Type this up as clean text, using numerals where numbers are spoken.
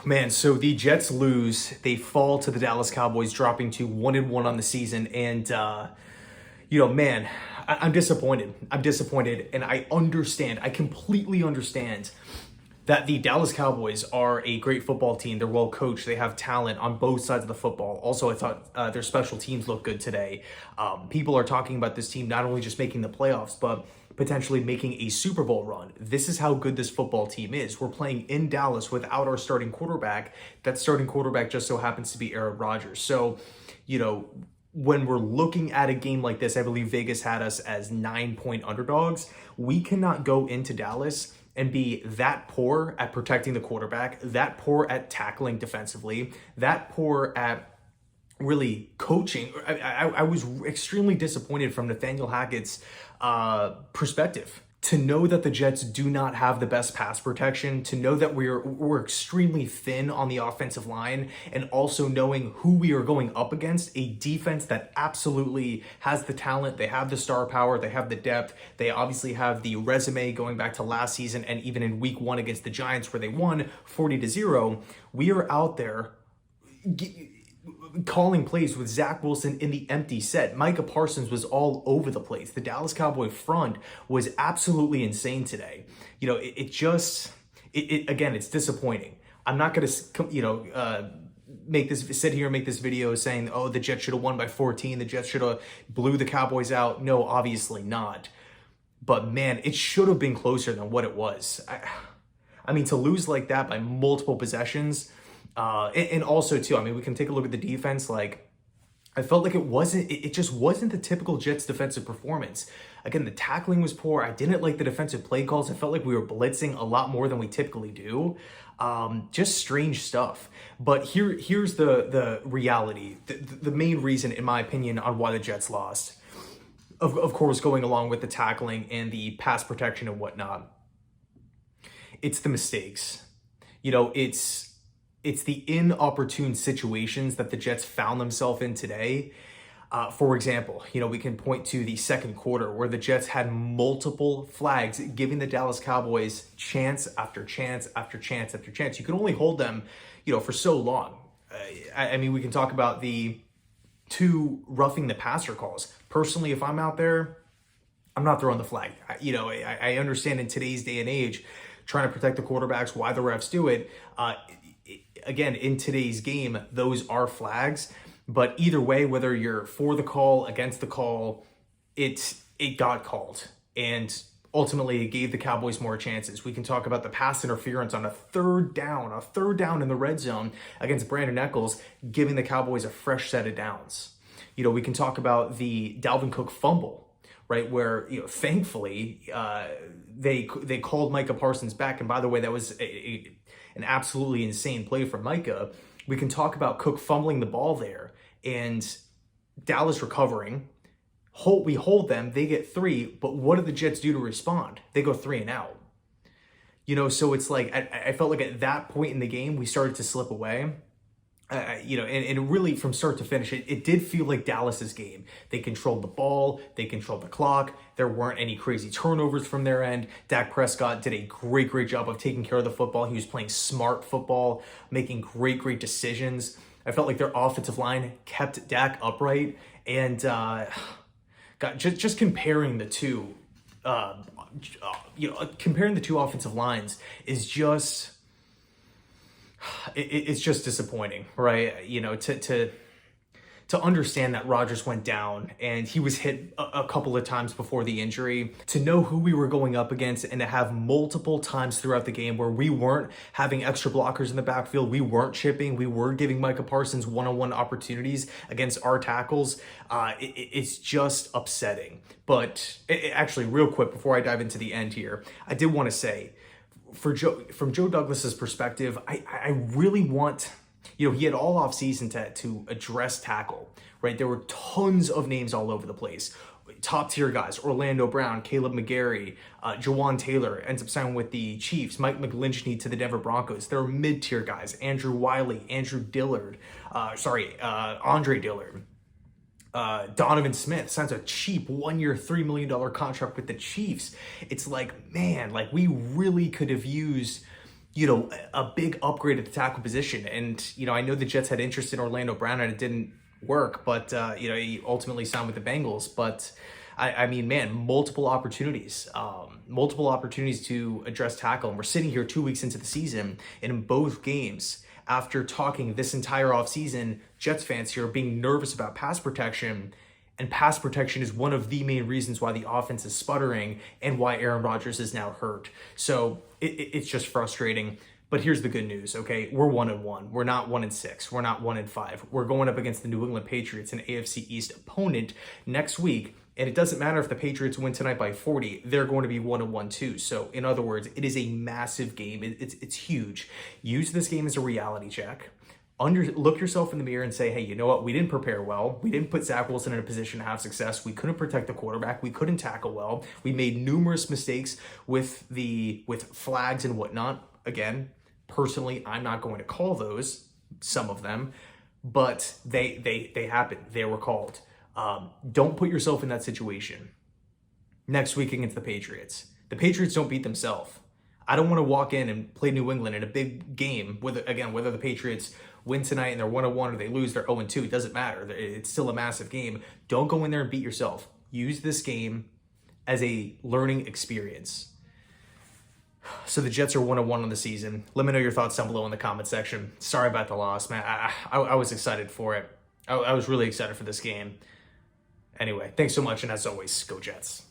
Man, so the Jets lose. They fall to the Dallas Cowboys, dropping to 1-1 on the season. And, man, I'm disappointed. I'm disappointed. And I understand. I completely understand that the Dallas Cowboys are a great football team. They're well coached. They have talent on both sides of the football. Also, I thought their special teams look good today. People are talking about this team not only just making the playoffs, but potentially making a Super Bowl run. This is how good this football team is. We're playing in Dallas without our starting quarterback. That starting quarterback just so happens to be Aaron Rodgers. So, when we're looking at a game like this, I believe Vegas had us as 9-point underdogs. We cannot go into Dallas and be that poor at protecting the quarterback, that poor at tackling defensively, that poor at really coaching. I was extremely disappointed from Nathaniel Hackett's perspective. To know that the Jets do not have the best pass protection, to know that we're extremely thin on the offensive line, and also knowing who we are going up against, a defense that absolutely has the talent, they have the star power, they have the depth, they obviously have the resume going back to last season and even in week 1 against the Giants where they won 40-0. We are out there calling plays with Zach Wilson in the empty set. Micah Parsons was all over the place. The Dallas Cowboy front was absolutely insane today. Again, it's disappointing. I'm not going to, sit here and make this video saying, oh, the Jets should have won by 14. The Jets should have blew the Cowboys out. No, obviously not. But man, it should have been closer than what it was. I mean, to lose like that by multiple possessions, and also too, we can take a look at the defense. Like, I felt like it just wasn't the typical Jets defensive performance. Again, the tackling was poor. I didn't like the defensive play calls. I felt like we were blitzing a lot more than we typically do. Just strange stuff. But here's the reality. The main reason, in my opinion, on why the Jets lost, of course, going along with the tackling and the pass protection and whatnot, it's the mistakes. It's the inopportune situations that the Jets found themselves in today. For example, we can point to the second quarter where the Jets had multiple flags, giving the Dallas Cowboys chance after chance after chance after chance. You can only hold them, for so long. We can talk about the 2 roughing the passer calls. Personally, if I'm out there, I'm not throwing the flag. I understand in today's day and age, trying to protect the quarterbacks, why the refs do it. Again, in today's game, those are flags. But either way, whether you're for the call, against the call, it got called. And ultimately, it gave the Cowboys more chances. We can talk about the pass interference on a third down in the red zone against Brandon Echols, giving the Cowboys a fresh set of downs. We can talk about the Dalvin Cook fumble, right, where thankfully they called Micah Parsons back. And by the way, that was an absolutely insane play from Micah. We can talk about Cook fumbling the ball there and Dallas recovering. We hold them, they get 3, but what do the Jets do to respond? They go 3 and out. So it's like, I felt like at that point in the game, we started to slip away. And really from start to finish, it did feel like Dallas's game. They controlled the ball, they controlled the clock. There weren't any crazy turnovers from their end. Dak Prescott did a great job of taking care of the football. He was playing smart football, making great decisions. I felt like their offensive line kept Dak upright, and just comparing the two, comparing the two offensive lines is just. It's just disappointing, right? To understand that Rodgers went down and he was hit a couple of times before the injury, to know who we were going up against, and to have multiple times throughout the game where we weren't having extra blockers in the backfield, we weren't chipping, we were giving Micah Parsons one-on-one opportunities against our tackles. It's just upsetting. But actually, real quick, before I dive into the end here, I did want to say, from Joe Douglas's perspective, I really want, he had all off season to address tackle, right? There were tons of names all over the place. Top tier guys: Orlando Brown, Caleb McGarry, Jawan Taylor ends up signing with the Chiefs, Mike McGlinchey to the Denver Broncos. There are mid tier guys: Andrew Wiley, Andre Dillard, Donovan Smith signs a cheap 1-year, $3 million contract with the Chiefs. It's like, man, we really could have used a big upgrade at the tackle position. And, I know the Jets had interest in Orlando Brown and it didn't work, but, he ultimately signed with the Bengals. But I mean, man, multiple opportunities to address tackle. And we're sitting here 2 weeks into the season, and in both games, after talking this entire offseason, Jets fans here are being nervous about pass protection. And pass protection is one of the main reasons why the offense is sputtering and why Aaron Rodgers is now hurt. So it's just frustrating. But here's the good news, okay? We're 1-1. We're not 1-6. We're not 1-5. We're going up against the New England Patriots, an AFC East opponent, next week. And it doesn't matter if the Patriots win tonight by 40. They're going to be 1-1 too. So in other words, it is a massive game. It's huge. Use this game as a reality check. Look yourself in the mirror and say, hey, you know what? We didn't prepare well. We didn't put Zach Wilson in a position to have success. We couldn't protect the quarterback. We couldn't tackle well. We made numerous mistakes with flags and whatnot. Again, personally, I'm not going to call those, some of them, but they happened. They were called. Don't put yourself in that situation next week against the Patriots. The Patriots don't beat themselves. I don't want to walk in and play New England in a big game, whether the Patriots win tonight and they're 1-1 or they lose, they're 0-2. It doesn't matter. It's still a massive game. Don't go in there and beat yourself. Use this game as a learning experience. So the Jets are 1-1 on the season. Let me know your thoughts down below in the comment section. Sorry about the loss, man. I was excited for it. I was really excited for this game. Anyway, thanks so much, and as always, go Jets.